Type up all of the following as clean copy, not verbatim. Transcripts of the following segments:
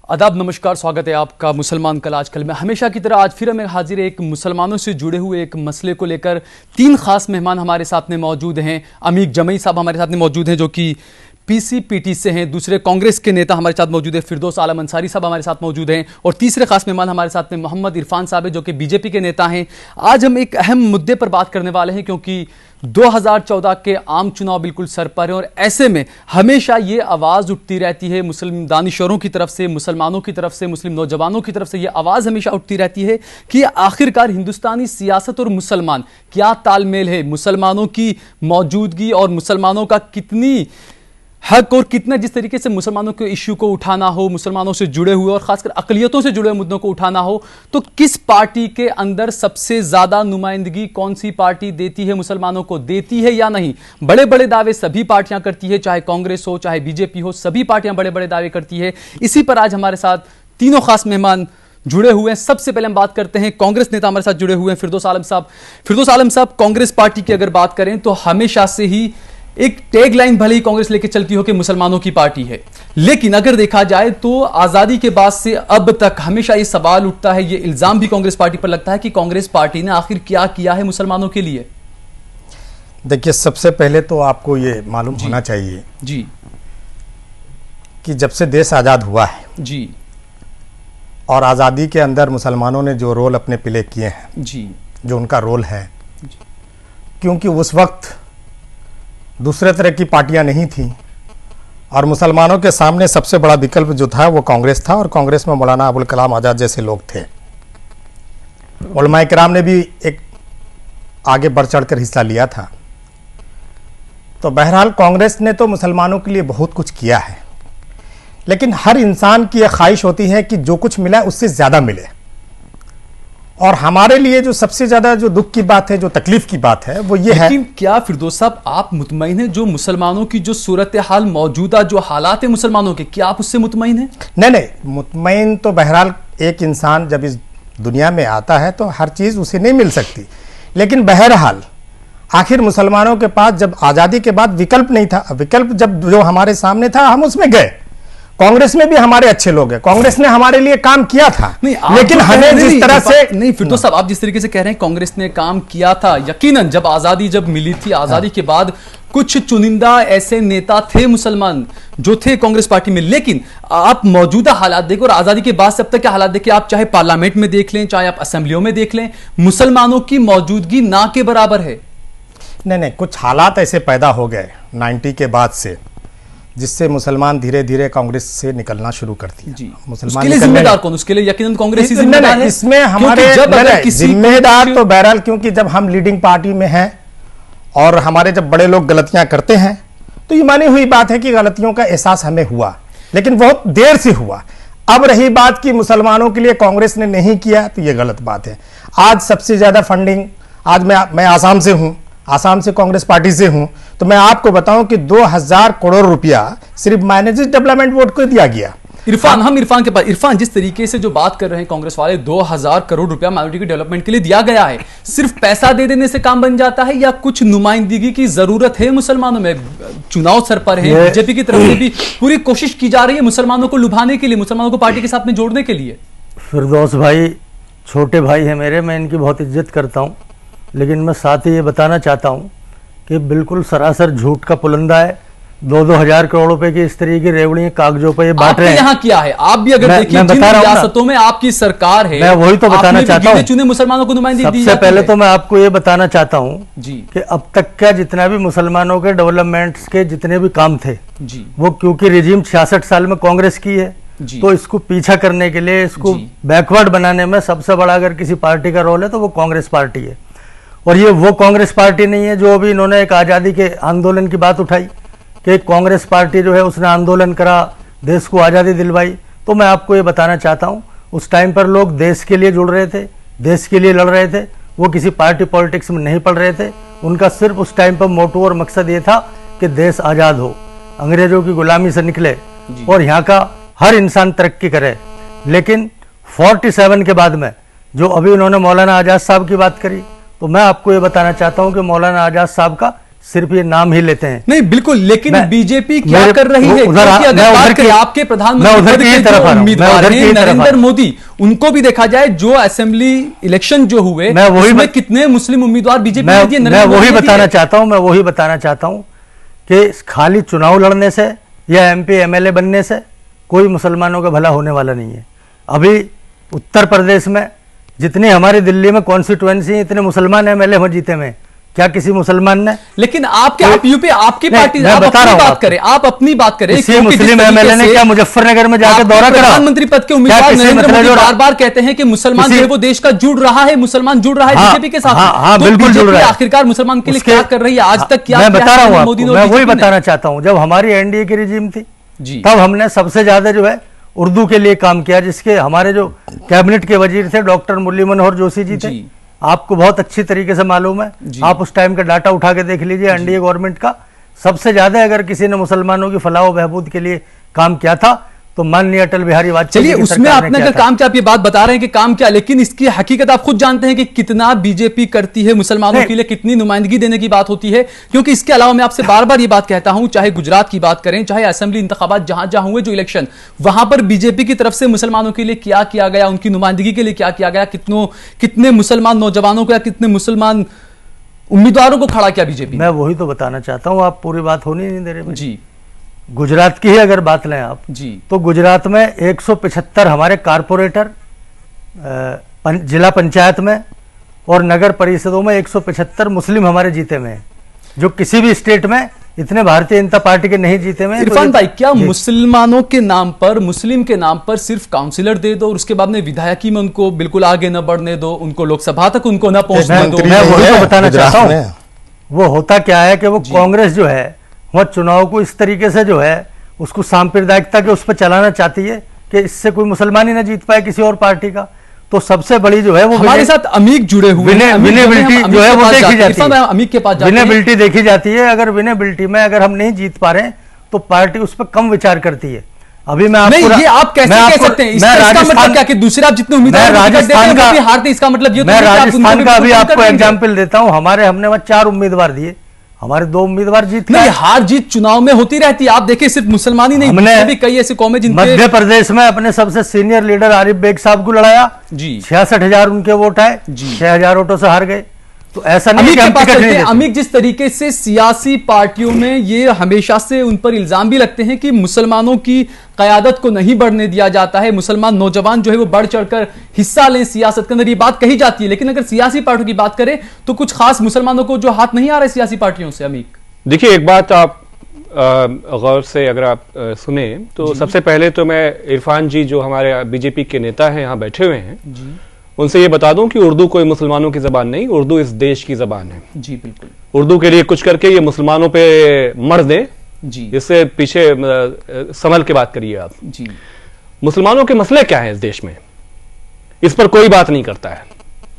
आदाब, नमस्कार, स्वागत है आपका मुसलमान कल आजकल में। हमेशा की तरह आज फिर हमें हाजिर है एक मुसलमानों से जुड़े हुए एक मसले को लेकर। तीन खास मेहमान हमारे साथ में मौजूद हैं। अमीक जमई साहब हमारे साथ में मौजूद हैं जो कि पीसीपीटी से हैं। दूसरे कांग्रेस के नेता हमारे साथ मौजूद है, फिरदौस आलम अंसारी साहब हमारे साथ मौजूद हैं। और तीसरे खास मेहमान हमारे साथ में मोहम्मद इरफान साहब है जो कि बीजेपी के नेता हैं। आज हम एक अहम मुद्दे पर बात करने वाले हैं क्योंकि 2014 के आम चुनाव बिल्कुल सर पर है और ऐसे में हमेशा ये आवाज़ उठती रहती है मुस्लिम दानिशोरों की तरफ से, मुसलमानों की तरफ से, मुस्लिम नौजवानों की तरफ से ये आवाज़ हमेशा उठती रहती है कि आखिरकार हिंदुस्तानी सियासत और मुसलमान क्या तालमेल है। मुसलमानों की मौजूदगी और मुसलमानों का कितनी हक और कितना, जिस तरीके से मुसलमानों के इश्यू को उठाना हो, मुसलमानों से जुड़े हुए और खासकर अक़लियतों से जुड़े हुए मुद्दों को उठाना हो, तो किस पार्टी के अंदर सबसे ज्यादा नुमाइंदगी कौन सी पार्टी देती है, मुसलमानों को देती है या नहीं। बड़े बड़े दावे सभी पार्टियां करती है, चाहे कांग्रेस हो चाहे बीजेपी हो, सभी पार्टियां बड़े बड़े दावे करती है। इसी पर आज हमारे साथ तीनों खास मेहमान जुड़े हुए हैं। सबसे पहले हम बात करते हैं कांग्रेस नेता हमारे साथ जुड़े हुए हैं फिरदौस आलम साहब। फिरदौस आलम साहब, कांग्रेस पार्टी की अगर बात करें तो हमेशा से ही एक टैग लाइन भले ही कांग्रेस लेके चलती हो कि मुसलमानों की पार्टी है, लेकिन अगर देखा जाए तो आजादी के बाद से अब तक हमेशा ये सवाल उठता है, ये इल्जाम भी कांग्रेस पार्टी पर लगता है कि कांग्रेस पार्टी ने आखिर क्या किया है मुसलमानों के लिए। देखिए, सबसे पहले तो आपको ये मालूम होना चाहिए जी कि जब से देश आज़ाद हुआ है जी और आज़ादी के अंदर मुसलमानों ने जो रोल अपने प्ले किए हैं जी, जो उनका रोल है, क्योंकि उस वक्त दूसरे तरह की पार्टियां नहीं थी और मुसलमानों के सामने सबसे बड़ा विकल्प जो था वो कांग्रेस था और कांग्रेस में मौलाना अबुल कलाम आज़ाद जैसे लोग थे। उलमाए किराम ने भी एक आगे बढ़ चढ़कर हिस्सा लिया था। तो बहरहाल कांग्रेस ने तो मुसलमानों के लिए बहुत कुछ किया है, लेकिन हर इंसान की यह ख्वाहिश होती है कि जो कुछ मिला उससे ज़्यादा मिले। और हमारे लिए जो सबसे ज्यादा जो दुख की बात है, जो तकलीफ की बात है, वो ये है। लेकिन क्या फिरदौस साहब आप मुतमईन हैं जो मुसलमानों की जो सूरत हाल मौजूदा जो हालात है मुसलमानों के, क्या आप उससे मुतमईन हैं? नहीं, मुतमईन तो बहरहाल एक इंसान जब इस दुनिया में आता है तो हर चीज उसे नहीं मिल सकती, लेकिन बहरहाल आखिर मुसलमानों के पास जब आजादी के बाद विकल्प नहीं था, विकल्प जब जो हमारे सामने था हम उसमें गए। कांग्रेस में भी हमारे अच्छे लोग हैं, कांग्रेस ने हमारे लिए काम किया था, लेकिन हमें जिस तरह से नहीं फिरदौस साहब, आप जिस तरीके से कह रहे हैं कांग्रेस ने काम किया था, यकीनन जब आजादी जब मिली थी, आजादी के बाद कुछ चुनिंदा ऐसे नेता थे मुसलमान जो थे कांग्रेस पार्टी में, लेकिन आप मौजूदा हालात देखें और आजादी के बाद से अब तक के हालात देखें, आप चाहे पार्लियामेंट में देख लें चाहे आप असेंबलियों में देख लें, मुसलमानों की मौजूदगी ना के बराबर है। नहीं, कुछ हालात ऐसे पैदा हो गए 90 के बाद से जिससे मुसलमान धीरे धीरे कांग्रेस से निकलना शुरू कर दिया। जी, मुसलमान उसके लिए जिम्मेदार कौन? उसके लिए यकीनन कांग्रेस ही जिम्मेदार है। इसमें हमारे जिम्मेदार तो बहरहाल, क्योंकि जब हम लीडिंग पार्टी में हैं और हमारे जब बड़े लोग गलतियां करते हैं तो ये मानी हुई बात है कि गलतियों का एहसास हमें हुआ, लेकिन बहुत देर से हुआ। अब रही बात कि मुसलमानों के लिए कांग्रेस ने नहीं किया, तो ये गलत बात है। आज सबसे ज्यादा फंडिंग, आज मैं आसाम से हूं, आसाम से कांग्रेस पार्टी से हूं, तो मैं आपको बताऊं कि 2000 करोड़ रुपया सिर्फ माइनॉरिटी डेवलपमेंट बोर्ड को दिया गया। इरफान के पास, इरफान जिस तरीके से जो बात कर रहे हैं कांग्रेस वाले, 2000 करोड़ रुपया माइनॉरिटी के डेवलपमेंट के लिए दिया गया है, सिर्फ पैसा दे देने से काम बन जाता है या कुछ नुमाइंदगी की जरूरत है मुसलमानों में? चुनाव सर पर है, बीजेपी की तरफ से भी पूरी कोशिश की जा रही है मुसलमानों को लुभाने के लिए, मुसलमानों को पार्टी के साथ में जोड़ने के लिए। फिरदौस भाई छोटे भाई है मेरे, मैं इनकी बहुत इज्जत करता हूँ, लेकिन मैं साथ ही ये बताना चाहता हूँ कि बिल्कुल सरासर झूठ का पुलंदा है। 2-2 हजार करोड़ रुपए की इस तरह की रेवड़ियां कागजों पर ये बांट रहे हैं। यहाँ किया है आप भी, अगर देखिए जिन रियासतों में आपकी सरकार है, मैं वही तो बताना चाहता हूँ। चुने मुसलमानों को नुमाइंदगी दी जाती है। सबसे पहले तो मैं आपको ये बताना चाहता हूँ जी कि अब तक का जितना भी मुसलमानों के डेवलपमेंट्स के जितने भी काम थे जी, वो क्योंकि रिजीम 66 साल में कांग्रेस की है, तो इसको पीछा करने के लिए, इसको बैकवर्ड बनाने में सबसे बड़ा अगर किसी पार्टी का रोल है तो वो कांग्रेस पार्टी है। और ये वो कांग्रेस पार्टी नहीं है जो अभी इन्होंने एक आज़ादी के आंदोलन की बात उठाई कि कांग्रेस पार्टी जो है उसने आंदोलन करा, देश को आज़ादी दिलवाई। तो मैं आपको ये बताना चाहता हूँ, उस टाइम पर लोग देश के लिए जुड़ रहे थे, देश के लिए लड़ रहे थे, वो किसी पार्टी पॉलिटिक्स में नहीं पड़ रहे थे। उनका सिर्फ उस टाइम पर मोटो और मकसद ये था कि देश आज़ाद हो, अंग्रेजों की गुलामी से निकले और यहाँ का हर इंसान तरक्की करे। लेकिन 47 के बाद में जो अभी उन्होंने मौलाना आज़ाद साहब की बात करी, तो मैं आपको ये बताना चाहता हूँ कि मौलाना आज़ाद साहब का सिर्फ ये नाम ही लेते हैं। नहीं बिल्कुल, लेकिन बीजेपी क्या कर रही है? क्योंकि अगर बात करें आपके प्रधानमंत्री के जो उम्मीदवार हैं नरेंद्र मोदी, उनको भी देखा जाए जो असेंबली इलेक्शन जो हुए उसमें कितने मुस्लिम उम्मीदवार बीजेपी ने दिए। मैं वही बताना चाहता हूं कि खाली चुनाव लड़ने से या एमपी एमएलए बनने से कोई मुसलमानों का भला होने वाला नहीं है। अभी उत्तर प्रदेश में जितनी हमारी दिल्ली में कॉन्स्टिट्यूएंसी इतने मुसलमान एमएलए हो जीते में, क्या किसी मुसलमान ने? लेकिन आप यूपी आपकी पार्टी आप अपनी बात करें किसी मुस्लिम एमएलए ने क्या मुजफ्फरनगर में जाकर दौरा करा? प्रधानमंत्री पद के उम्मीदवार नरेंद्र मोदी बार-बार कहते हैं कि मुसलमान जो है वो देश का जुड़ रहा है, मुसलमान जुड़ रहा है बीजेपी के साथ। हाँ, बिल्कुल जुड़ रहा है। आखिरकार मुसलमान के लिए क्या कर रही है आज तक? क्या मैं बता रहा हूँ, मैं वही बताना चाहता हूँ। जब हमारी एनडीए की रिजीम थी तब हमने सबसे ज्यादा जो है उर्दू के लिए काम किया, जिसके हमारे जो कैबिनेट के वजीर थे डॉक्टर मुरली मनोहर जोशी जी थे। आपको बहुत अच्छी तरीके से मालूम है, आप उस टाइम का डाटा उठा के देख लीजिए। एनडीए गवर्नमेंट का सबसे ज्यादा अगर किसी ने मुसलमानों की फलाह बहबूद के लिए काम किया था तो माननीय अटल बिहारी वाजपेयी। चलिए उसमें आपने अगर काम किया, आप ये बात बता रहे हैं कि काम किया, लेकिन इसकी हकीकत आप खुद जानते हैं कि कितना बीजेपी करती है मुसलमानों के लिए, कितनी नुमाइंदगी देने की बात होती है। क्योंकि इसके अलावा मैं आपसे बार बार ये बात कहता हूं, चाहे गुजरात की बात करें, चाहे असेंबली इंतखाबात जहां जहां हुए जो इलेक्शन, वहां पर बीजेपी की तरफ से मुसलमानों के लिए क्या किया गया, उनकी नुमाइंदगी के लिए क्या किया गया, कितने मुसलमान नौजवानों को या कितने मुसलमान उम्मीदवारों को खड़ा किया बीजेपी। मैं वही तो बताना चाहता हूं, आप पूरी बात होनी नहीं दे रहे जी। गुजरात की ही अगर बात लें आप जी, तो गुजरात में 175 हमारे कारपोरेटर, जिला पंचायत में और नगर परिषदों में 175 मुस्लिम हमारे जीते में, जो किसी भी स्टेट में इतने भारतीय जनता पार्टी के नहीं जीते में। इरफान भाई, क्या मुसलमानों के नाम पर, मुस्लिम के नाम पर सिर्फ काउंसिलर दे दो और उसके बाद में विधायकी में उनको बिल्कुल आगे न बढ़ने दो, उनको लोकसभा तक उनको न पहुंचने दो? मैं वही तो बताना चाहता हूँ। वो होता क्या है कि वो कांग्रेस जो है वह चुनाव को इस तरीके से जो है उसको सांप्रदायिकता के उस पर चलाना चाहती है कि इससे कोई मुसलमान ही ना जीत पाए किसी और पार्टी का। तो सबसे बड़ी जो है वो हमारे साथ अमीक जुड़े हुए हैं, विनेबिलिटी जो है वो देखी जाती है, अमीक के पास विनेबिलिटी देखी जाती है। अगर विनेबिलिटी में अगर हम नहीं जीत पा रहे तो पार्टी उस पर कम विचार करती है। अभी मैं नहीं, ये आप कैसे कह सकते हैं? इसका मतलब क्या कि दूसरे आप जितने उम्मीदवार राजस्थान का हारते, इसका मतलब ये? मैं राजस्थान का अभी आपको एग्जाम्पल देता हूँ। हमने वहां 4 उम्मीदवार दिए, हमारे 2 उम्मीदवार जीत गए। हार जीत चुनाव में होती रहती है, आप देखिए सिर्फ मुसलमान ही नहीं, हमने भी कई ऐसे कौमें जिनके मध्य प्रदेश में अपने सबसे सीनियर लीडर आरिफ बेग साहब को लड़ाया जी, 66,000 उनके वोट आए, 6,000 वोटों से हार गए। तो ऐसा नहीं है। अमीक, जिस तरीके से सियासी पार्टियों में ये हमेशा से उन पर इल्जाम भी लगते हैं कि मुसलमानों की क़यादत को नहीं बढ़ने दिया जाता है, मुसलमान नौजवान जो है वो बढ़ चढ़कर हिस्सा लें सियासत के अंदर, ये बात कही जाती है। लेकिन अगर सियासी पार्टियों की बात करें तो कुछ खास मुसलमानों को जो हाथ नहीं आ रहा है सियासी पार्टियों से। अमीक देखिए, एक बात आप गौर से अगर आप सुने तो सबसे पहले तो मैं इरफान जी जो हमारे बीजेपी के नेता हैं यहाँ बैठे हुए हैं उनसे ये बता दूं कि उर्दू कोई मुसलमानों की जबान नहीं, उर्दू इस देश की जबान है जी। बिल्कुल, उर्दू के लिए कुछ करके ये मुसलमानों पे मर दें जी, इससे पीछे संभल के बात करिए आप जी। मुसलमानों के मसले क्या है इस देश में, इस पर कोई बात नहीं करता है,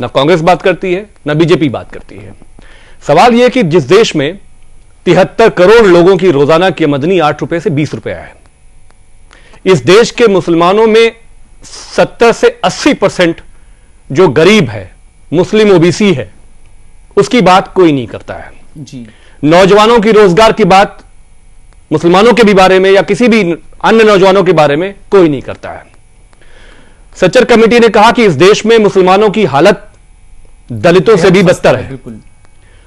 ना कांग्रेस बात करती है ना बीजेपी बात करती है। सवाल यह कि जिस देश में 73 करोड़ लोगों की रोजाना की आमदनी 8 रुपए से 20 रुपए है, इस देश के मुसलमानों में 70 से 80% जो गरीब है, मुस्लिम ओबीसी है, उसकी बात कोई नहीं करता है जी। नौजवानों की रोजगार की बात मुसलमानों के भी बारे में या किसी भी अन्य नौजवानों के बारे में कोई नहीं करता है। सच्चर कमेटी ने कहा कि इस देश में मुसलमानों की हालत दलितों से भी बदतर है।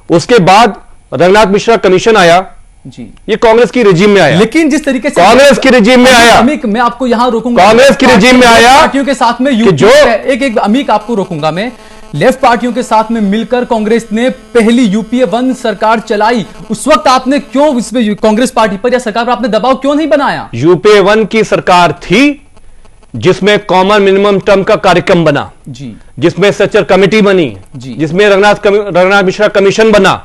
उसके बाद रंगनाथ मिश्रा कमीशन आया जी, ये कांग्रेस की रिजीम में आया। लेकिन जिस तरीके से कांग्रेस की रिजीम में आया, अमीक मैं आपको यहां रोकूंगा, कांग्रेस की रिजीम में आया पार्टियों के साथ में जो एक अमीक आपको रोकूंगा मैं, लेफ्ट पार्टियों के साथ में मिलकर कांग्रेस ने पहली यूपीए 1 सरकार चलाई। उस वक्त आपने क्यों इसमें कांग्रेस पार्टी पर या सरकार पर आपने दबाव क्यों नहीं बनाया? यूपीए 1 की सरकार थी जिसमें कॉमन मिनिमम टर्म का कार्यक्रम बना जी, जिसमें सच्चर कमेटी बनी जी, जिसमें रंगनाथ मिश्रा कमीशन बना,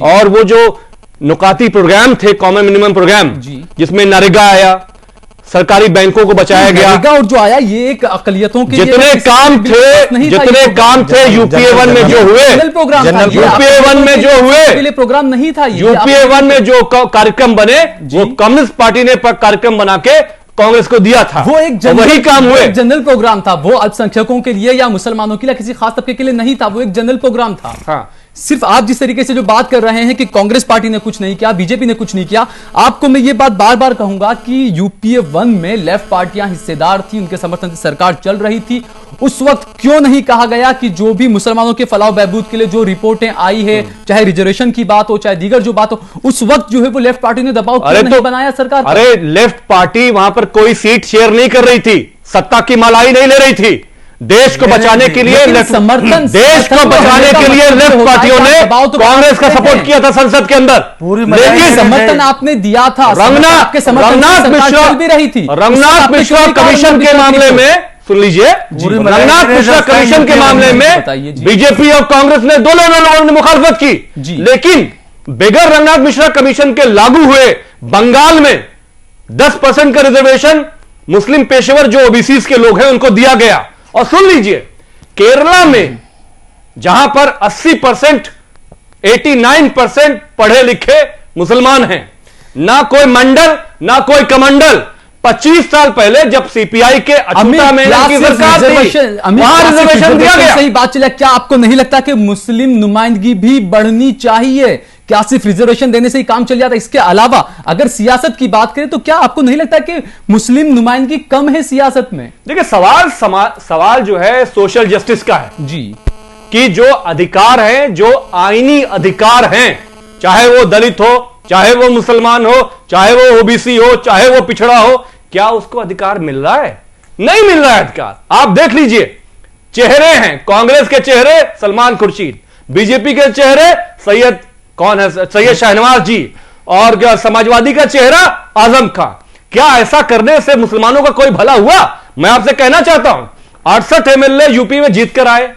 और वो जो नुकाती प्रोग्राम थे कॉमन मिनिमम प्रोग्राम जिसमें नरेगा आया, सरकारी बैंकों को बचाया गया, और जो आया ये एक अकलियतों के जितने काम थे यूपीए 1 में जो हुए, यूपीए 1 में जो हुए प्रोग्राम नहीं था, यूपीए 1 में जो कार्यक्रम बने वो कम्युनिस्ट पार्टी ने कार्यक्रम बना के कांग्रेस को दिया था। वो एक वही काम हुए, जनरल प्रोग्राम था, वो अल्पसंख्यकों के लिए या मुसलमानों के लिए किसी खास तबके के लिए नहीं था, वो एक जनरल प्रोग्राम था। हाँ, सिर्फ आप जिस तरीके से जो बात कर रहे हैं कि कांग्रेस पार्टी ने कुछ नहीं किया, बीजेपी ने कुछ नहीं किया, आपको मैं ये बात बार बार कहूंगा कि यूपीए 1 में लेफ्ट पार्टियां हिस्सेदार थी, उनके समर्थन से सरकार चल रही थी। उस वक्त क्यों नहीं कहा गया कि जो भी मुसलमानों के फलाह बहबूद के लिए जो रिपोर्टें आई है, चाहे रिजर्वेशन की बात हो, चाहे दीगर जो बात हो, उस वक्त जो है वो लेफ्ट पार्टी ने दबाव क्यों नहीं बनाया सरकार पर? अरे लेफ्ट पार्टी वहां पर कोई सीट शेयर नहीं कर रही थी, सत्ता की मलाई नहीं ले रही थी। देश को बचाने के लिए समर्थन, देश को बचाने के लिए लेफ्ट पार्टियों ने कांग्रेस का सपोर्ट किया था संसद के अंदर, लेकिन समर्थन आपने दिया था। रंगनाथ मिश्रा भी रही थी, रंगनाथ मिश्रा कमीशन के मामले में सुन लीजिए, रंगनाथ मिश्रा कमीशन के मामले में बीजेपी और कांग्रेस ने दोनों लोगों ने मुखालफत की, लेकिन बगैर रंगनाथ मिश्रा कमीशन के लागू हुए बंगाल में 10% का रिजर्वेशन मुस्लिम पेशेवर जो ओबीसी के लोग हैं उनको दिया गया। और सुन लीजिए, केरला में जहां पर 80%, 89% पढ़े लिखे मुसलमान हैं, ना कोई मंडल ना कोई कमंडल। 25 साल पहले जब सीपीआई के अच्युता मेनन की सरकार थी, वहां रिजर्वेशन दिया गया। सही बात चला। क्या आपको नहीं लगता कि मुस्लिम नुमाइंदगी भी बढ़नी चाहिए? क्या सिर्फ रिजर्वेशन देने से ही काम चल जाता है? इसके अलावा अगर सियासत की बात करें तो क्या आपको नहीं लगता कि मुस्लिम नुमाइंदगी कम है सियासत में? देखिए, सवाल जो है सोशल जस्टिस का है जी, कि जो अधिकार हैं, जो आईनी अधिकार हैं, चाहे वो दलित हो, चाहे वो मुसलमान हो, चाहे वो ओबीसी हो, चाहे वो पिछड़ा हो, क्या उसको अधिकार मिल रहा है? नहीं मिल रहा है अधिकार। आप देख लीजिए, चेहरे हैं कांग्रेस के चेहरे सलमान खुर्शीद, बीजेपी के चेहरे सैयद शाहनवाज जी, और समाजवादी का चेहरा आजम खान। क्या ऐसा करने से मुसलमानों का कोई भला हुआ? मैं आपसे कहना चाहता हूं, 68 एमएलए यूपी में जीत कर आए,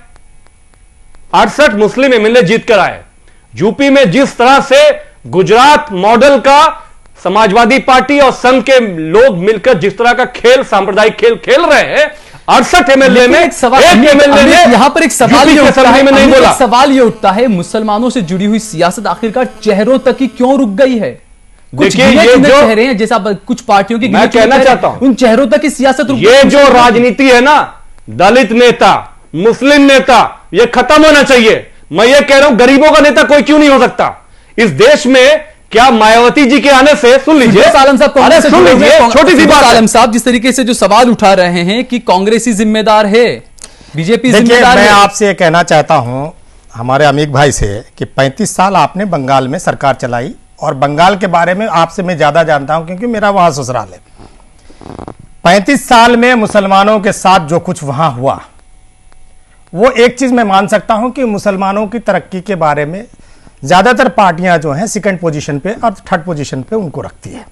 68 मुस्लिम एमएलए जीत कर आए। यूपी में जिस तरह से गुजरात मॉडल का समाजवादी पार्टी और संघ के लोग मिलकर जिस तरह का खेल, सांप्रदायिक खेल खेल रहे हैं, 68 एमएलए में एक एमएलए ने यहां पर एक सवाल ये उठता है, मुसलमानों से जुड़ी हुई सियासत आखिरकार चेहरों तक ही क्यों रुक गई है? देखिए, ये जो चेहरे हैं, जैसा कुछ पार्टियों की, मैं कहना चाहता हूं, उन चेहरों तक की सियासत रुक गई। ये जो राजनीति है ना, दलित नेता, मुस्लिम नेता, ये खत्म होना चाहिए। मैं ये कह रहा हूं, गरीबों का नेता कोई क्यों नहीं हो सकता इस देश में? क्या मायावती जी के आने से, सुन लीजिए आलम साहब, सुन लीजिए, छोटी सी बात, आलम साहब जिस तरीके से जो सवाल उठा रहे हैं कि कांग्रेस ही जिम्मेदार है, बीजेपी जिम्मेदार है। मैं आपसे कहना चाहता हूं हमारे अमीक भाई से कि 35 साल आपने बंगाल में सरकार चलाई, और बंगाल के बारे में आपसे मैं ज्यादा जानता हूं क्योंकि मेरा वहां ससुराल है। 35 साल में मुसलमानों के साथ जो कुछ वहां हुआ, वो एक चीज मैं मान सकता हूं कि मुसलमानों की तरक्की के बारे में ज्यादातर पार्टियां जो हैं सेकंड पोजीशन पे और थर्ड पोजीशन पे उनको रखती है।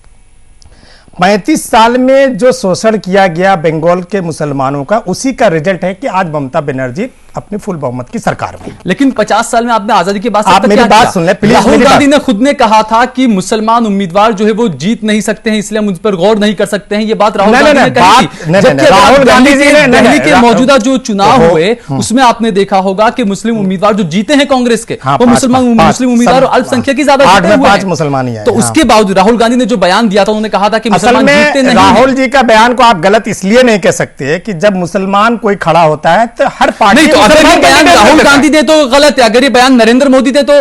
35 साल में जो शोषण किया गया बंगाल के मुसलमानों का, उसी का रिजल्ट है कि आज ममता बनर्जी अपनी फुल बहुमत की सरकार में। लेकिन 50 साल में आपने आजादी के बाद आप मेरी बात सुन ले प्लीज। राहुल गांधी ने खुद ने कहा था कि मुसलमान उम्मीदवार जो है वो जीत नहीं सकते हैं, इसलिए हम उस पर गौर नहीं कर सकते हैं। ये बात राहुल गांधी ने कही थी। जबकि राहुल गांधी ने दिल्ली के मौजूदा जो चुनाव हुए उसमें आपने देखा होगा कि मुस्लिम उम्मीदवार जो जीते हैं कांग्रेस के, वो मुसलमान मुस्लिम उम्मीदवार और अल्पसंख्यक ही ज्यादा जीते हुए हैं। मुसलमान ही है। तो उसके बावजूद राहुल गांधी ने जो बयान दिया था, उन्होंने कहा था कि मुसलमान जीतते नहीं। राहुल जी का बयान को आप गलत इसलिए नहीं कह सकते कि जब मुसलमान कोई खड़ा होता है तो हर पार्टी, राहुल गांधी दे तो गलत है, अगर ये बयान नरेंद्र मोदी दे तो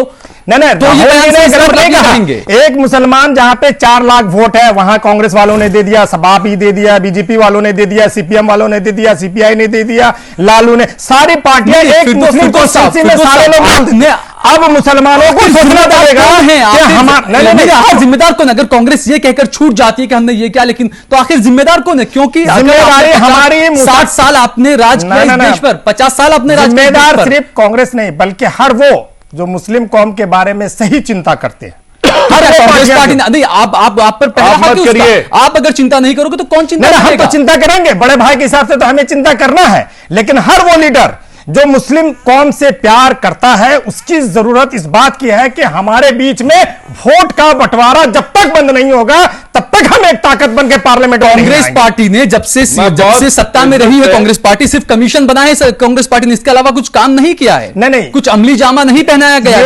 नहीं, तो ये गलत नहीं कहा। एक मुसलमान जहां पे 4 लाख वोट है, वहां कांग्रेस वालों ने दे दिया, सपा भी दे दिया, बीजेपी वालों ने दे दिया, सीपीएम वालों ने दे दिया, सीपीआई ने दे दिया, लालू ने, सारी पार्टियां एक मुस्लिम को सारे लोग। अब मुसलमानों को सोचना पड़ेगा हमारे जिम्मेदार कौन? अगर कांग्रेस ये कहकर छूट जाती है कि हमने ये क्या, लेकिन तो आखिर जिम्मेदार कौन है? क्योंकि जिम्मेदारी हमारी 60 साल आपने राज किया इस देश पर, 50 साल आपने राज किया। जिम्मेदार सिर्फ कांग्रेस नहीं बल्कि हर वो जो मुस्लिम कौम के बारे में सही चिंता करते हैं। कांग्रेस पार्टी नहीं, आप पर पहला हाथ करिए। आप अगर चिंता नहीं करोगे तो कौन चिंता करेगा? हम तो चिंता करेंगे, बड़े भाई के हिसाब से तो हमें चिंता करना है, लेकिन हर वो लीडर जो मुस्लिम कौम से प्यार करता है, उसकी जरूरत इस बात की है कि हमारे बीच में वोट का बंटवारा जब तक बंद नहीं होगा तब तक हम एक ताकत बन के पार्लियामेंट। कांग्रेस पार्टी ने जब से सत्ता में रही है, कांग्रेस पार्टी सिर्फ कम्युनिशन बना है कांग्रेस पार्टी ने, इसके अलावा कुछ काम नहीं किया है। नहीं, कुछ अमली जामा नहीं पहनाया गया,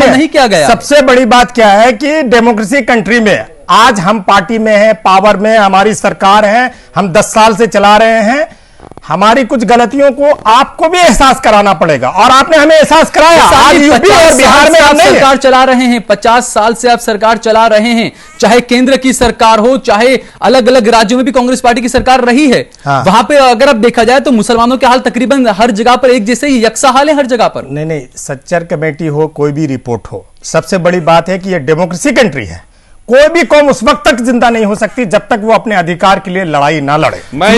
नहीं किया गया। सबसे बड़ी बात क्या है कि डेमोक्रेसी कंट्री में आज हम पार्टी में है, पावर में हमारी सरकार है, हम 10 साल से चला रहे हैं। हमारी कुछ गलतियों को आपको भी एहसास कराना पड़ेगा, और आपने हमें एहसास कराया। आज यूपी और बिहार में हम सरकार चला रहे हैं, 50 साल से आप सरकार चला रहे हैं, चाहे केंद्र की सरकार हो, चाहे अलग अलग राज्यों में भी कांग्रेस पार्टी की सरकार रही है। वहां पे अगर अब देखा जाए तो मुसलमानों के हाल तकरीबन हर जगह पर एक जैसे ही यकसा हाल है हर जगह पर। नहीं, सच्चर कमेटी हो, कोई भी रिपोर्ट हो, सबसे बड़ी बात है कि यह डेमोक्रेसी कंट्री है। कोई भी कौम उस वक्त तक जिंदा नहीं हो सकती जब तक वो अपने अधिकार के लिए लड़ाई ना लड़े। मैं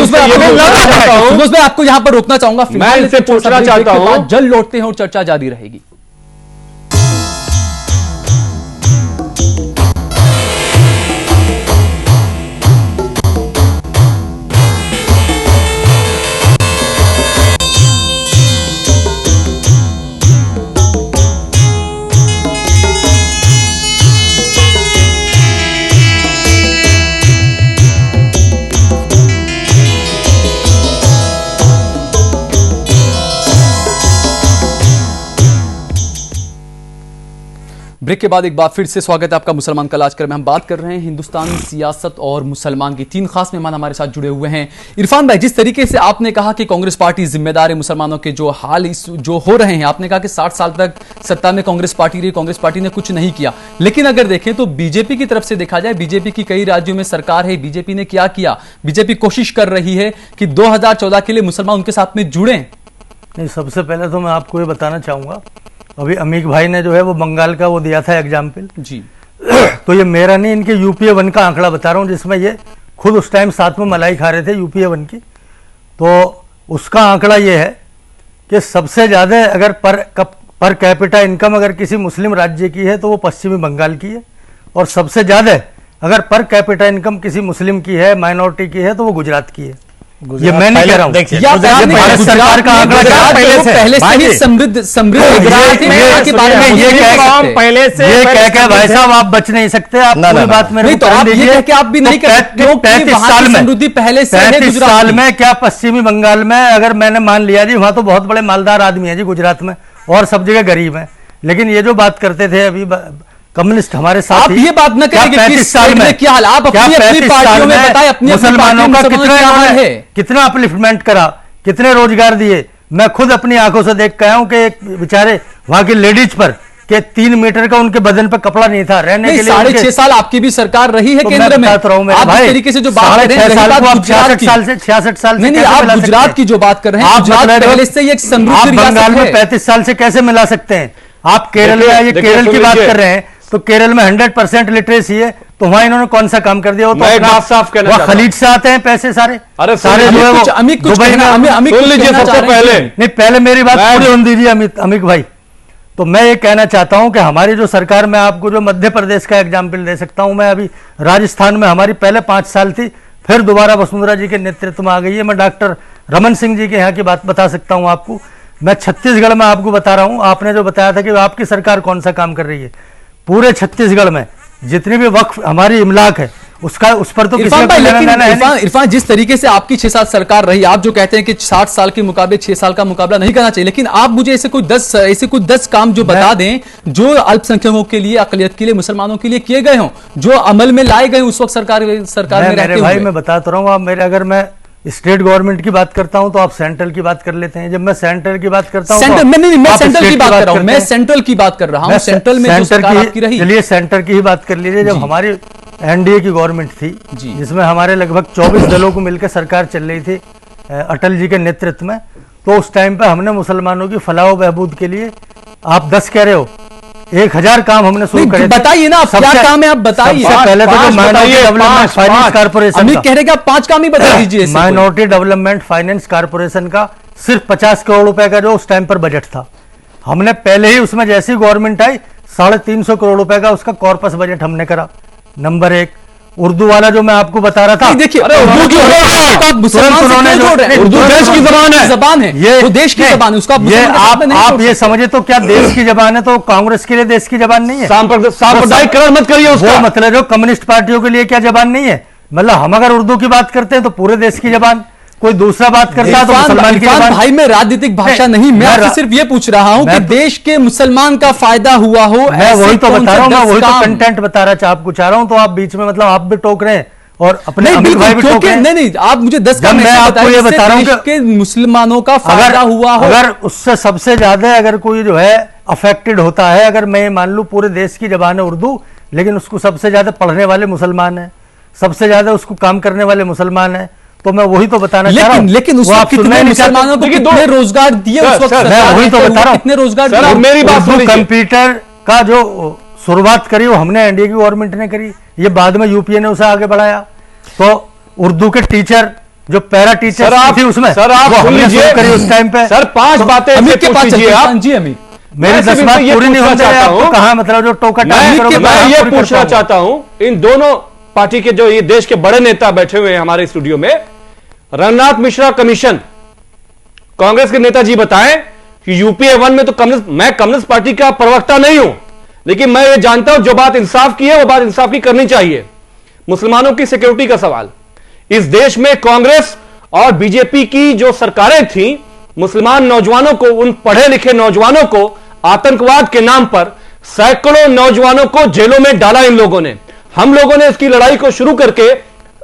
आपको यहां पर रोकना चाहूंगा, मैं इनसे पूछना चाहता हूं, जल्द लौटते हैं और चर्चा जारी रहेगी। ब्रेक के बाद एक बार फिर से स्वागत है आपका मुसलमान कल आजकल में। हम बात कर रहे हैं हिंदुस्तानी सियासत और मुसलमान की। 3 खास मेहमान हमारे साथ जुड़े हुए हैं। इरफान भाई, जिस तरीके से आपने कहा कि कांग्रेस पार्टी जिम्मेदार है मुसलमानों के जो हाल जो हो रहे हैं, आपने कहा कि 60 साल तक सत्ता में कांग्रेस पार्टी रही, कांग्रेस पार्टी ने कुछ नहीं किया। लेकिन अगर देखें तो बीजेपी की तरफ से देखा जाए, बीजेपी की कई राज्यों में सरकार है, बीजेपी ने क्या किया? बीजेपी कोशिश कर रही है कि 2014 के लिए मुसलमान उनके साथ में जुड़े। नहीं, सबसे पहले तो मैं आपको ये बताना चाहूंगा, अभी अमीक भाई ने जो है वो बंगाल का वो दिया था एग्जाम्पल जी। तो ये मेरा नहीं, इनके यूपीए 1 का आंकड़ा बता रहा हूँ, जिसमें ये खुद उस टाइम साथ में मलाई खा रहे थे यूपीए 1 की। तो उसका आंकड़ा ये है कि सबसे ज्यादा अगर पर कैपिटा इनकम अगर किसी मुस्लिम राज्य की है तो वो पश्चिमी बंगाल की है, और सबसे ज्यादा अगर पर कैपिटा इनकम किसी मुस्लिम की है, माइनॉरिटी की है, तो वो गुजरात की है। ये मैं नहीं कह रहा हूँ, देखिए भारत सरकार का आंकड़ा पहले से ही समृद्ध पहले से ये कह के भाई साहब आप बच नहीं सकते। आप पूरी बात में तो आप ये कह के आप भी नहीं कर सकते। 35 साल में समृद्धि पहले से 35 साल में क्या पश्चिमी बंगाल में अगर मैंने मान लिया जी, वहां तो बहुत बड़े मालदार आदमी है जी गुजरात में, और सब जगह गरीब है। लेकिन ये जो बात करते थे अभी कम्युनिस्ट हमारे साथ, आप ये बात न करें कि 35 साल में क्या हाल, आप अपनी पार्टियों में बताएं, अपनी मुसलमानों का कितना अपलिफ्टमेंट करा, कितने रोजगार दिए। मैं खुद अपनी आंखों से देख के आया हूं कि एक बेचारे वहां की लेडीज पर के 3 मीटर का उनके बदन पर कपड़ा नहीं था रहने के लिए। 6.5 साल आपकी भी सरकार रही है केंद्र में। आप इस तरीके से जो बात कर रहे हैं, 66 साल से नहीं, आप गुजरात की जो बात कर रहे हैं, गुजरात पहले से एक समृद्ध बंगाल में 35 साल से कैसे मिला सकते हैं? आप केरल में, ये केरल की बात कर रहे हैं, तो केरल में 100% लिटरेसी है, तो वहां इन्होंने कौन सा काम कर दिया? वो तो साफ कहना, खलीज से आते हैं पैसे सारे। अरे सारे जो है वो अमिक कुछ सबसे पहले नहीं, पहले मेरी बात पूरी होने दीजिए अमिक भाई। तो मैं ये कहना चाहता हूं कि हमारी जो सरकार, मैं आपको जो मध्य प्रदेश का एग्जाम्पल दे सकता हूं, मैं अभी राजस्थान में हमारी पहले 5 साल थी, फिर दोबारा वसुंधरा जी के नेतृत्व में आ गई है। मैं डॉक्टर रमन सिंह जी के यहाँ की बात बता सकता हूं आपको। मैं छत्तीसगढ़ में आपको बता रहा हूं, आपने जो बताया था कि आपकी सरकार कौन सा काम कर रही है, पूरे छत्तीसगढ़ में जितनी भी वक्फ हमारी इमलाक है उसका, उस पर तो इरफान, जिस तरीके से आपकी 6 साल सरकार रही, आप जो कहते हैं कि 60 साल के मुकाबले 6 साल का मुकाबला नहीं करना चाहिए, लेकिन आप मुझे ऐसे कोई 10 काम जो बता दें जो अल्पसंख्यकों के लिए, अकलियत के लिए, मुसलमानों के लिए किए गए हों, जो अमल में लाए गए उस वक्त सरकार में रहते हुए। भाई मैं बताता रहा हूँ, आप मेरे, अगर मैं स्टेट गवर्नमेंट की बात करता हूं तो आप सेंट्रल की बात कर लेते हैं। जब मैं सेंट्रल की बात करता हूं, मैं सेंट्रल की बात कर रहा हूं, मैं सेंट्रल की बात कर रहा हूं। सेंट्रल में जो सरकार आपकी रही, चलिए सेंटर की ही बात कर लीजिए। जब हमारी एनडीए की गवर्नमेंट थी, जिसमें हमारे लगभग 24 दलों को मिलकर सरकार चल रही थी अटल जी के नेतृत्व में, तो उस टाइम पे हमने मुसलमानों की फलाह बहबूद के लिए, आप 10 कह रहे हो, 1000 काम हमने शुरू करे। बताइए ना, क्या काम है आप बताइए। पहले तो माइनॉरिटी डेवलपमेंट फाइनेंस कारपोरेशन, कह रहे कि आप 5 काम ही बता दीजिए। माइनॉरिटी डेवलपमेंट फाइनेंस कारपोरेशन का सिर्फ 50 करोड़ रुपए का जो उस टाइम पर बजट था, हमने पहले ही उसमें जैसी गवर्नमेंट आई 350 करोड़ रुपए का उसका कॉर्पस बजट हमने करा। नंबर 1 उर्दू वाला जो मैं आपको बता रहा था, देखिए उर्दू की उर्दू देश की जबान है, ये देश की जबान है, उसका आप ये समझे तो क्या देश की जबान है, तो कांग्रेस के लिए देश की जबान नहीं है। सांप्रदायिकरण मत करिए उसका मतलब, जो कम्युनिस्ट पार्टियों के लिए क्या जबान नहीं है? मतलब हम अगर उर्दू की बात करते हैं तो पूरे देश की जबान, कोई दूसरा बात करता है तो मुसलमान की जबान। भाई मैं राजनीतिक भाषा नहीं, मैं आपसे सिर्फ ये पूछ रहा हूं कि देश के मुसलमान का फायदा हुआ हो। मैं वही तो बता रहा हूं, मैं वही तो कंटेंट बता रहा, आपको चाह रहा हूं, तो आप बीच में मतलब आप भी टोक रहे हैं और अपने अमित भाई भी टोके। नहीं, आप मुझे 10 का मैं आपको ये बता रहा हूं कि मुसलमानों का फायदा हुआ हो। अगर उससे सबसे ज्यादा अगर कोई जो है अफेक्टेड होता है, अगर मैं मान लूं पूरे देश की जबान है उर्दू, लेकिन उसको सबसे ज्यादा पढ़ने वाले मुसलमान हैं, सबसे ज्यादा उसको काम करने वाले मुसलमान हैं, तो मैं वही तो बताना चाह रहा हूं। लेकिन उसको कितने मुसलमानों को कितने रोजगार दिए उस वक्त? मैं वही तो बता रहा हूं, कितने रोजगार? मेरी बात सुनिए। कंप्यूटर का जो शुरुआत करी वो हमने एनडीए की गवर्नमेंट ने करी, ये बाद में यूपीए ने उसे आगे बढ़ाया। तो उर्दू के टीचर जो पैरा टीचर थी उसमें सर आप सुन लीजिए करी उस टाइम पे। सर 5 बातें अमित के पास कीजिए आप जी। अमित मेरी 10 बात पूरी नहीं होने चाहता हूं, कहां मतलब जो टोका मैं ये पूछना चाहता हूं इन दोनों पार्टी के जो ये देश के बड़े नेता बैठे हुए हैं हमारे स्टूडियो में, रघुनाथ मिश्रा कमीशन, कांग्रेस के नेताजी बताएं कि यूपीए 1 में तो मैं कम्युनिस्ट पार्टी का प्रवक्ता नहीं हूं, लेकिन मैं ये जानता हूं जो बात इंसाफ की है वो बात इंसाफ की करनी चाहिए। मुसलमानों की सिक्योरिटी का सवाल, इस देश में कांग्रेस और बीजेपी की जो सरकारें थी, मुसलमान नौजवानों को, उन पढ़े लिखे नौजवानों को आतंकवाद के नाम पर सैकड़ों नौजवानों को जेलों में डाला इन लोगों ने। हम लोगों ने इसकी लड़ाई को शुरू करके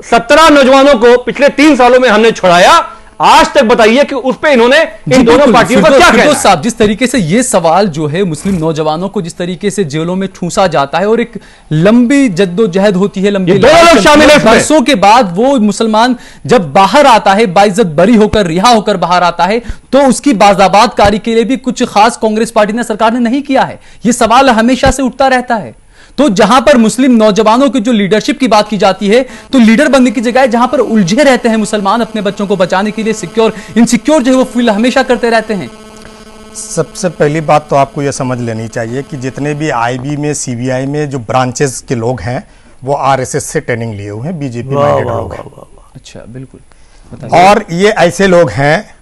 17 नौजवानों को पिछले 3 सालों में हमने छुड़ाया। आज तक बताइए कि उस पे इन्होंने इन दोनों पार्टियों पर क्या कहना है? साहब, जिस तरीके से ये सवाल जो है मुस्लिम नौजवानों को जिस तरीके से जेलों में ठूंसा जाता है और एक लंबी जद्दोजहद होती है, लंबी शामिल है, बरसों के बाद वो मुसलमान जब बाहर आता है, बाइज्जत बरी होकर, रिहा होकर बाहर आता है, तो उसकी बाजाबादकारी के लिए भी कुछ खास कांग्रेस पार्टी ने, सरकार ने नहीं किया है। ये सवाल हमेशा से उठता रहता है। तो जहां पर मुस्लिम नौजवानों की जो लीडरशिप की बात की जाती है, तो लीडर बनने की जगह जहां पर उलझे रहते हैं मुसलमान अपने बच्चों को बचाने के लिए इनसिक्योर जो है वो फील हमेशा करते रहते हैं। सबसे पहली बात तो आपको यह समझ लेनी चाहिए कि जितने भी आईबी में, सीबीआई में जो ब्रांचेस के लोग हैं वो आरएसएस से ट्रेनिंग लिए हुए हैं, बीजेपी माइंडेड लोग हैं। अच्छा, बिल्कुल। और ये ऐसे लोग हैं,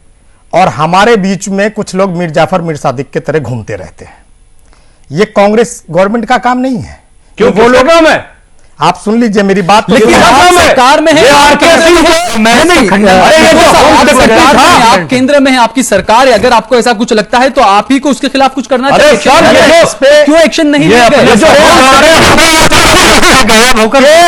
और हमारे बीच में कुछ लोग मीर जाफर, मीर सादिक के तरह घूमते रहते हैं। ये कांग्रेस गवर्नमेंट का काम नहीं है। क्यों वो लोग है? आप सुन लीजिए मेरी बात। लेकिन सरकार में है, आप केंद्र में है, आपकी सरकार है। अगर आपको ऐसा कुछ लगता है तो आप ही को उसके खिलाफ कुछ करना चाहिए। क्यों एक्शन नहीं लिया गया?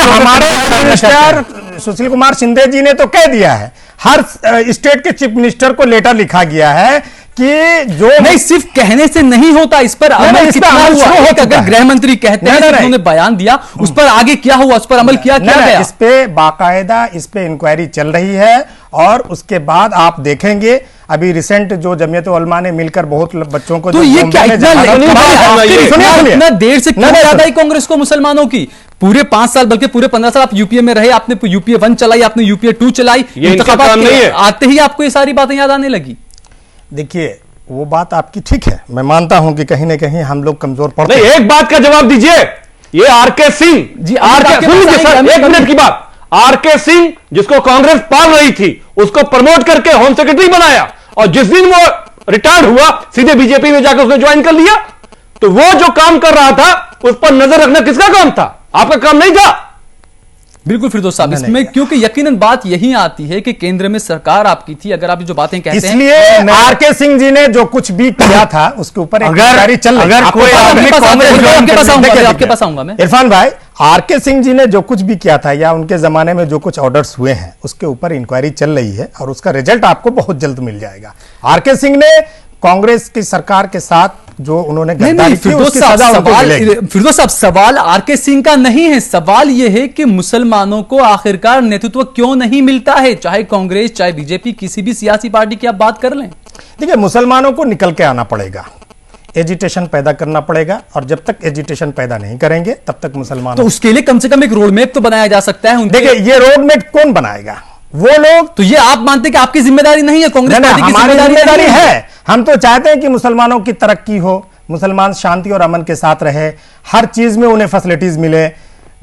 हमारे मिनिस्टर सुशील कुमार शिंदे जी ने तो कह दिया है, हर स्टेट के चीफ मिनिस्टर को लेटर लिखा गया है कि जो नहीं, सिर्फ कहने से नहीं होता, इस पर अमल कितना हुआ? अगर गृह मंत्री कहते हैं, उन्होंने बयान दिया, उस पर आगे क्या हुआ, उस पर अमल किया गया? इस पे बाकायदा इस पे इंक्वायरी चल रही है, और उसके बाद आप देखेंगे अभी रिसेंट जो जमीयत उलमा ने मिलकर बहुत बच्चों को, तो ये क्या इतना देर से क्यों याद आई कांग्रेस को मुसलमानों की? पूरे 5 साल बल्कि पूरे 15 साल आप यूपीए में रहे, आपने यूपीए 1 चलाई, आपने यूपीए 2 चलाई, आते ही आपको ये सारी बातें याद आने लगी। देखिए, वो बात आपकी ठीक है, मैं मानता हूं कि कहीं ना कहीं हम लोग कमजोर पड़ते हैं। एक बात का जवाब दीजिए, ये आरके सिंह जी, एक मिनट की बात, आरके सिंह जिसको कांग्रेस पाल रही थी, उसको प्रमोट करके होम सेक्रेटरी बनाया, और जिस दिन वो रिटायर्ड हुआ सीधे बीजेपी में जाकर उसने ज्वाइन कर लिया। तो वो जो काम कर रहा था उस पर नजर रखना किसका काम था? आपका काम नहीं था। बिल्कुल फिरदौस साहब, इसमें क्योंकि यकीनन बात यही आती है कि केंद्र में सरकार आपकी थी। अगर आप जो बातें कहते हैं, इसलिए आरके सिंह जी ने जो कुछ भी किया था उसके ऊपर इंक्वायरी चल रही है। आपके पास आऊंगा मैं। इरफान भाई, आरके सिंह जी ने जो कुछ भी किया था या उनके जमाने में जो कुछ ऑर्डर्स हुए हैं उसके ऊपर इंक्वायरी चल रही है, और उसका रिजल्ट आपको बहुत जल्द मिल जाएगा। आरके सिंह ने कांग्रेस की सरकार के साथ जो उन्होंने गद्दारी की, उसकी सजा उनको मिलेगी। फिरदौस साहब, सवाल आरके सिंह का नहीं है, सवाल यह है कि मुसलमानों को आखिरकार नेतृत्व क्यों नहीं मिलता है? चाहे कांग्रेस, चाहे बीजेपी, किसी भी सियासी पार्टी की आप बात कर लें। देखिए, मुसलमानों को निकल के आना पड़ेगा, एजिटेशन पैदा करना पड़ेगा, और जब तक एजिटेशन पैदा नहीं करेंगे तब तक मुसलमान, तो उसके लिए कम से कम एक रोड मैप तो बनाया जा सकता है। देखिए, ये रोड मैप कौन बनाएगा? वो लोग। तो ये आप मानते हैं कि आपकी जिम्मेदारी नहीं है? कांग्रेस पार्टी की जिम्मेदारी है। हम तो चाहते हैं कि मुसलमानों की तरक्की हो, मुसलमान शांति और अमन के साथ रहे, हर चीज में उन्हें फैसिलिटीज मिले,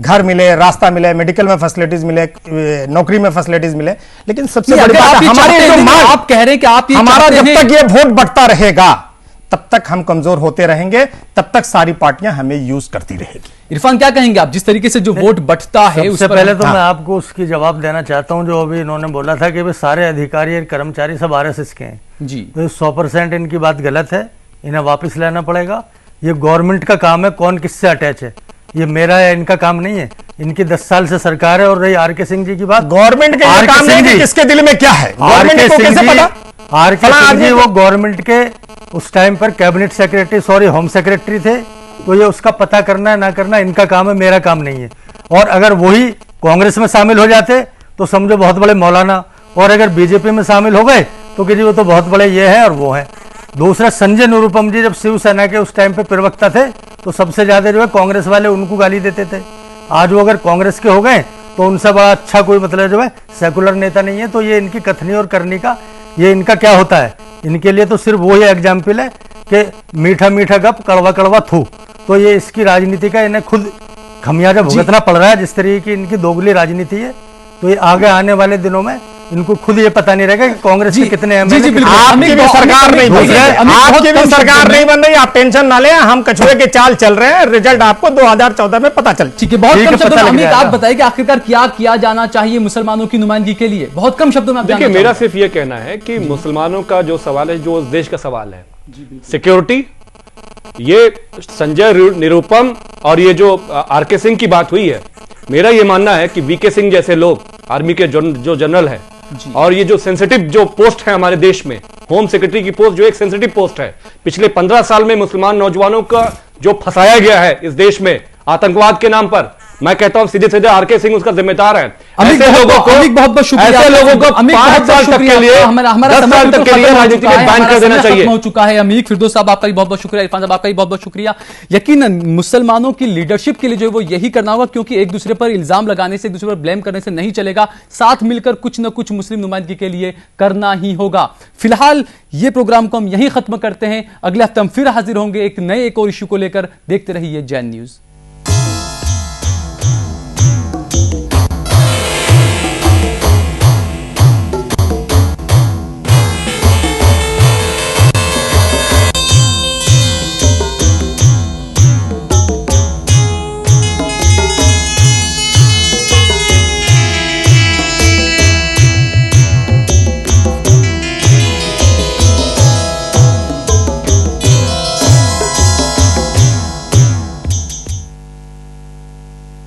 घर मिले, रास्ता मिले, मेडिकल में फैसिलिटीज मिले, नौकरी में फैसिलिटीज मिले। लेकिन सबसे बड़ी बात, हमारी जो मांग, आप कह रहे हैं कि आप हमारा जब तक ये वोट बढ़ता रहेगा तब तक हम कमजोर होते रहेंगे, तब तक सारी पार्टियां हमें यूज करती रहेगी। इरफान, क्या कहेंगे आप, जिस तरीके से जो वोट बढ़ता है? उससे पहले तो मैं आपको उसकी जवाब देना चाहता हूं, जो अभी इन्होंने बोला था कि वे सारे अधिकारी और कर्मचारी सब आरएसएस के हैं जी। तो 100% इनकी बात गलत है, इन्हें वापस लेना पड़ेगा। ये गवर्नमेंट का काम है, कौन किससे अटैच है, ये मेरा या इनका काम नहीं है। इनकी 10 साल से सरकार है। और रही आर.के. सिंह जी की बात, गवर्नमेंट के ये काम नहीं कि किसके दिल में क्या है, गवर्नमेंट को कैसे पता? आर.के. सिंह जी वो गवर्नमेंट के उस टाइम पर cabinet secretary, sorry home secretary थे, तो ये उसका पता करना है ना करना इनका काम है, मेरा काम नहीं है। और अगर वही कांग्रेस में शामिल हो जाते तो समझो बहुत बड़े मौलाना, और अगर बीजेपी में शामिल हो गए तो कि जी वो तो बहुत बड़े ये है और वो है। दूसरा, संजय निरुपम जी जब शिवसेना के उस टाइम पे प्रवक्ता थे तो सबसे ज्यादा जो है कांग्रेस वाले उनको गाली देते थे। आज वो अगर कांग्रेस के हो गए तो उनसे बड़ा अच्छा कोई मतलब जो है सेकुलर नेता नहीं है। तो ये इनकी कथनी और करनी का ये इनका क्या होता है, इनके लिए तो सिर्फ वही एग्जाम्पल है कि मीठा मीठा गप कड़वा कड़वा थू। तो ये इसकी राजनीति का इन्हें खुद खमियाजा भुगतना पड़ रहा है, जिस तरीके की इनकी दोगली राजनीति है। तो ये आगे आने वाले दिनों में इनको खुद ये पता नहीं रहेगा कि कांग्रेस के कितने आपकी भी सरकार नहीं बन रही, आपकी भी सरकार नहीं बन रही, आप टेंशन ना लें, हम कछुए के चाल चल रहे हैं, रिजल्ट आपको 2014 में पता चल। ठीक है, बहुत कम शब्दों में अमित आप बताइए कि आखिरकार क्या किया जाना चाहिए मुसलमानों की नुमाइंदगी के लिए, बहुत कम शब्दों में। देखिए, मेरा सिर्फ ये कहना है कि मुसलमानों का जो सवाल है, जो उस देश का सवाल है, सिक्योरिटी, ये संजय निरुपम और ये जो आर.के. सिंह की बात हुई है, मेरा ये मानना है कि वी.के. सिंह जैसे लोग, आर्मी के जो जनरल है, और ये जो सेंसिटिव जो पोस्ट है हमारे देश में, होम सेक्रेटरी की पोस्ट जो एक सेंसिटिव पोस्ट है, पिछले 15 साल में मुसलमान नौजवानों का जो फंसाया गया है इस देश में आतंकवाद के नाम पर, मैं कहता हूं सीधे सीधे आर.के. सिंह उसका जिम्मेदार है। ऐसे लोगों को, बहुत बहुत शुक्रिया, ऐसे लोगों को 5 साल तक के लिए, 10 साल तक के लिए राजनीति में बैन कर देना चाहिए। हो चुका है। अमीक, फिरदौस साहब आपका भी बहुत बहुत शुक्रिया, इरफान साहब आपका भी बहुत बहुत शुक्रिया। यकीनन मुसलमानों की लीडरशिप के लिए जो है वो यही करना होगा, क्योंकि एक दूसरे पर इल्जाम लगाने से, एक दूसरे पर ब्लेम करने से नहीं चलेगा, साथ मिलकर कुछ न कुछ मुस्लिम नुमाइंदगी के लिए करना ही होगा। फिलहाल ये प्रोग्राम को हम यहीं खत्म करते हैं, अगले हफ्ते हम फिर हाजिर होंगे एक नए एक और इश्यू को लेकर। देखते रहिए जैन न्यूज।